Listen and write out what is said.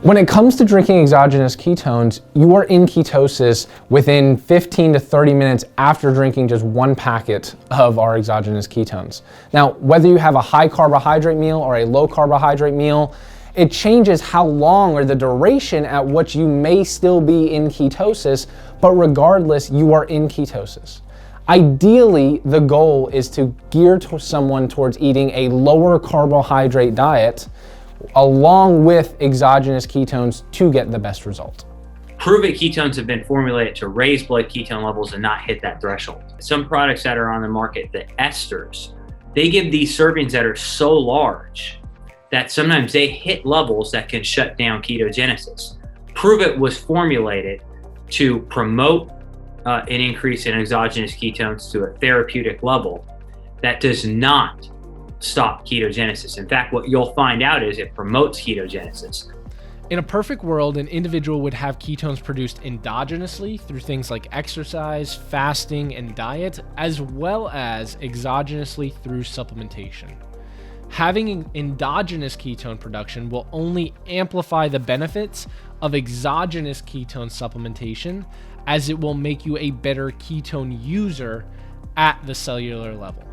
When it comes to drinking exogenous ketones, you are in ketosis within 15 to 30 minutes after drinking just one packet of our exogenous ketones. Now, whether you have a high carbohydrate meal or a low carbohydrate meal, it changes how long or the duration at which you may still be in ketosis, but regardless, you are in ketosis. Ideally, the goal is to gear someone towards eating a lower carbohydrate diet along with exogenous ketones to get the best result. PRÜVIT ketones have been formulated to raise blood ketone levels and not hit that threshold. Some products that are on the market, the esters, they give these servings that are so large that sometimes they hit levels that can shut down ketogenesis. PRÜVIT was formulated to promote an increase in exogenous ketones to a therapeutic level that does not stop ketogenesis. In fact, what you'll find out is it promotes ketogenesis. In a perfect world, an individual would have ketones produced endogenously through things like exercise, fasting, and diet, as well as exogenously through supplementation. Having endogenous ketone production will only amplify the benefits of exogenous ketone supplementation, as it will make you a better ketone user at the cellular level.